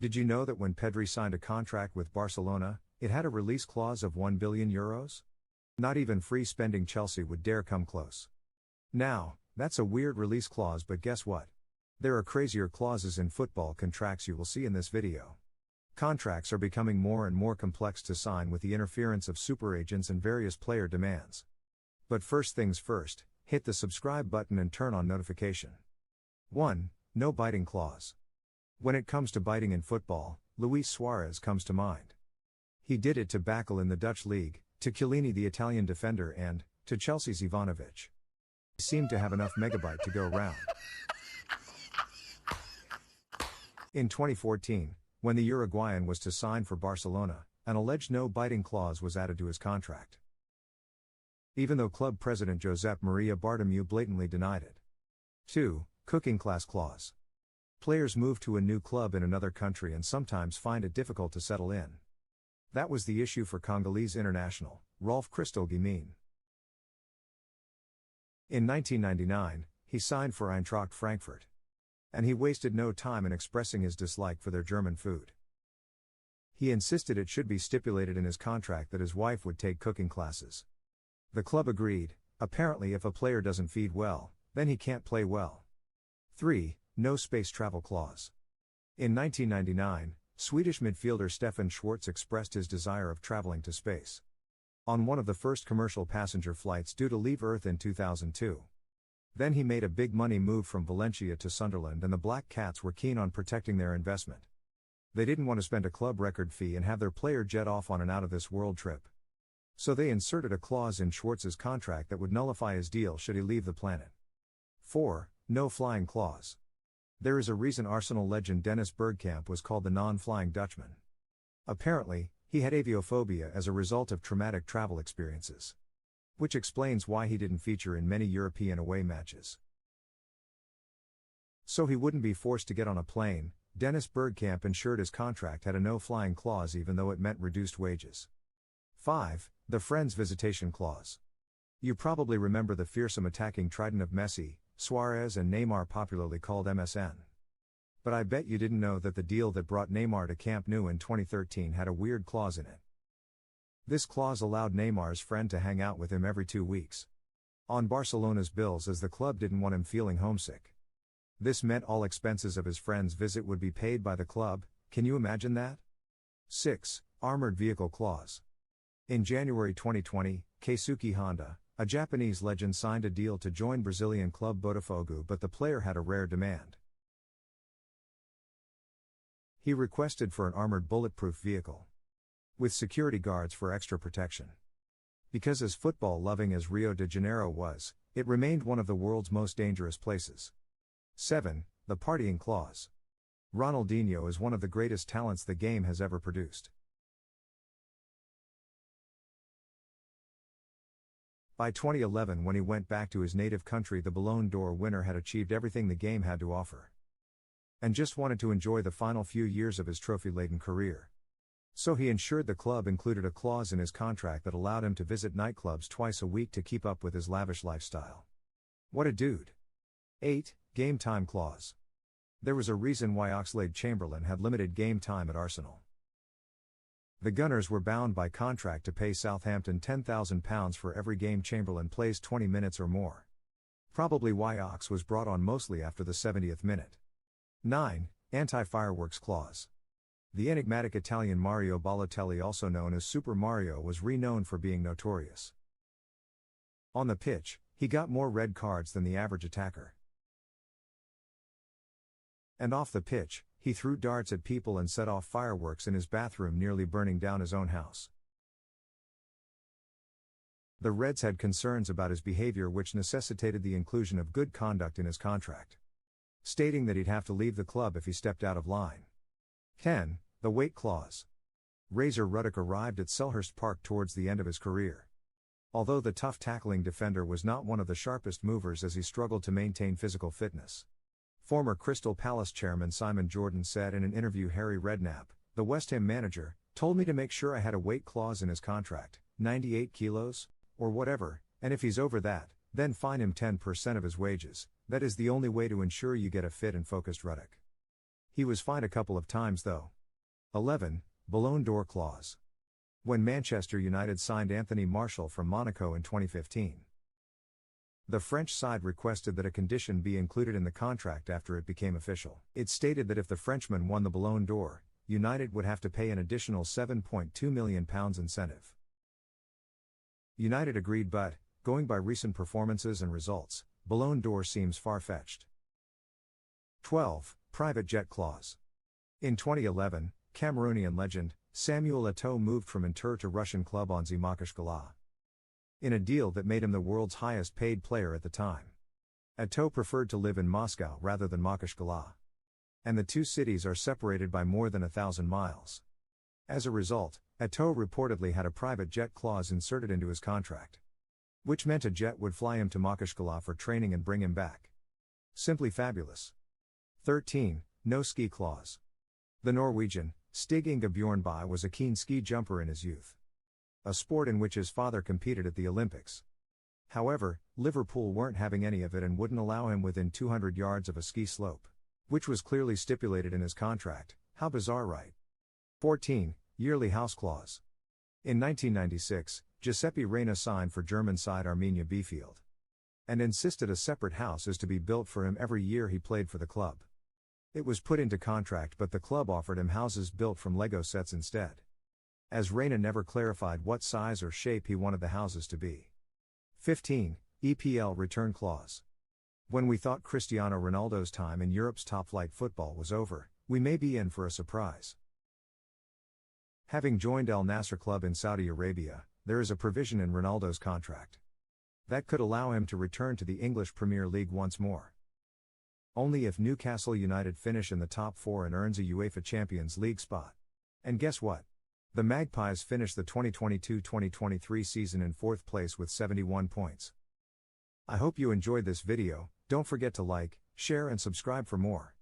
Did you know that when Pedri signed a contract with Barcelona, it had a release clause of €1 billion? Not even free-spending Chelsea would dare come close. Now, that's a weird release clause, but guess what? There are crazier clauses in football contracts you will see in this video. Contracts are becoming more and more complex to sign with the interference of super agents and various player demands. But first things first, hit the subscribe button and turn on notification. 1. No biting clause. When it comes to biting in football, Luis Suarez comes to mind. He did it to Bakel in the Dutch league, to Chiellini the Italian defender, and to Chelsea's Ivanovic. He seemed to have enough megabyte to go round. In 2014, when the Uruguayan was to sign for Barcelona, an alleged no-biting clause was added to his contract, even though club president Josep Maria Bartomeu blatantly denied it. 2. Cooking class clause. Players move to a new club in another country and sometimes find it difficult to settle in. That was the issue for Congolese international, Rolf Christel Guillemin. In 1999, he signed for Eintracht Frankfurt. And he wasted no time in expressing his dislike for their German food. He insisted it should be stipulated in his contract that his wife would take cooking classes. The club agreed. Apparently, if a player doesn't feed well, then he can't play well. 3. No space travel clause. In 1999, Swedish midfielder Stefan Schwarz expressed his desire of traveling to space. On one of the first commercial passenger flights due to leave Earth in 2002. Then he made a big money move from Valencia to Sunderland, and the Black Cats were keen on protecting their investment. They didn't want to spend a club record fee and have their player jet off on an out-of-this-world trip. So they inserted a clause in Schwartz's contract that would nullify his deal should he leave the planet. 4. No flying clause. There is a reason Arsenal legend Dennis Bergkamp was called the non-flying Dutchman. Apparently, he had aviophobia as a result of traumatic travel experiences. Which explains why he didn't feature in many European away matches. So he wouldn't be forced to get on a plane, Dennis Bergkamp ensured his contract had a no-flying clause even though it meant reduced wages. 5. The Friends Visitation Clause. You probably remember the fearsome attacking trident of Messi, Suarez and Neymar, popularly called MSN. But I bet you didn't know that the deal that brought Neymar to Camp Nou in 2013 had a weird clause in it. This clause allowed Neymar's friend to hang out with him every 2 weeks. On Barcelona's bills, as the club didn't want him feeling homesick. This meant all expenses of his friend's visit would be paid by the club. Can you imagine that? 6. Armored Vehicle Clause. In January 2020, Keisuke Honda, a Japanese legend, signed a deal to join Brazilian club Botafogo, but the player had a rare demand. He requested for an armored bulletproof vehicle with security guards for extra protection. Because as football-loving as Rio de Janeiro was, it remained one of the world's most dangerous places. 7. The Partying Clause. Ronaldinho is one of the greatest talents the game has ever produced. By 2011, when he went back to his native country, the Ballon d'Or winner had achieved everything the game had to offer. And just wanted to enjoy the final few years of his trophy-laden career. So he ensured the club included a clause in his contract that allowed him to visit nightclubs twice a week to keep up with his lavish lifestyle. What a dude. 8. Game time clause. There was a reason why Oxlade-Chamberlain had limited game time at Arsenal. The Gunners were bound by contract to pay Southampton £10,000 for every game Chamberlain plays 20 minutes or more. Probably why Ox was brought on mostly after the 70th minute. 9. Anti-fireworks clause. The enigmatic Italian Mario Balotelli, also known as Super Mario, was renowned for being notorious. On the pitch, he got more red cards than the average attacker. And off the pitch, he threw darts at people and set off fireworks in his bathroom, nearly burning down his own house. The Reds had concerns about his behavior, which necessitated the inclusion of good conduct in his contract, stating that he'd have to leave the club if he stepped out of line. 10. The Weight Clause. Razor Ruddock arrived at Selhurst Park towards the end of his career. Although the tough tackling defender was not one of the sharpest movers, as he struggled to maintain physical fitness. Former Crystal Palace chairman Simon Jordan said in an interview, Harry Redknapp, the West Ham manager, told me to make sure I had a weight clause in his contract, 98 kilos, or whatever, and if he's over that, then fine him 10% of his wages. That is the only way to ensure you get a fit and focused Ruddock. He was fined a couple of times though. 11. Ballon d'Or clause. When Manchester United signed Anthony Martial from Monaco in 2015. The French side requested that a condition be included in the contract after it became official. It stated that if the Frenchman won the Ballon d'Or, United would have to pay an additional £7.2 million incentive. United agreed but, going by recent performances and results, Ballon d'Or seems far-fetched. 12. Private jet clause. In 2011, Cameroonian legend, Samuel Eto'o moved from Inter to Russian club Onzi Makashkala, in a deal that made him the world's highest paid player at the time. Eto'o preferred to live in Moscow rather than Makashkala. And the two cities are separated by more than 1,000 miles. As a result, Eto'o reportedly had a private jet clause inserted into his contract, which meant a jet would fly him to Makashkala for training and bring him back. Simply fabulous. 13. No ski clause. The Norwegian, Stig Inge Bjornbye, was a keen ski jumper in his youth, a sport in which his father competed at the Olympics. However, Liverpool weren't having any of it and wouldn't allow him within 200 yards of a ski slope, which was clearly stipulated in his contract. How bizarre, right? 14. Yearly house clause. In 1996, Giuseppe Reina signed for German side Arminia Bielefeld, and insisted a separate house is to be built for him every year he played for the club. It was put into contract, but the club offered him houses built from Lego sets instead, as Reina never clarified what size or shape he wanted the houses to be. 15. EPL return clause. When we thought Cristiano Ronaldo's time in Europe's top-flight football was over, we may be in for a surprise. Having joined Al Nassr club in Saudi Arabia, there is a provision in Ronaldo's contract that could allow him to return to the English Premier League once more. Only if Newcastle United finish in the top 4 and earns a UEFA Champions League spot. And guess what? The Magpies finished the 2022-2023 season in 4th place with 71 points. I hope you enjoyed this video. Don't forget to like, share and subscribe for more.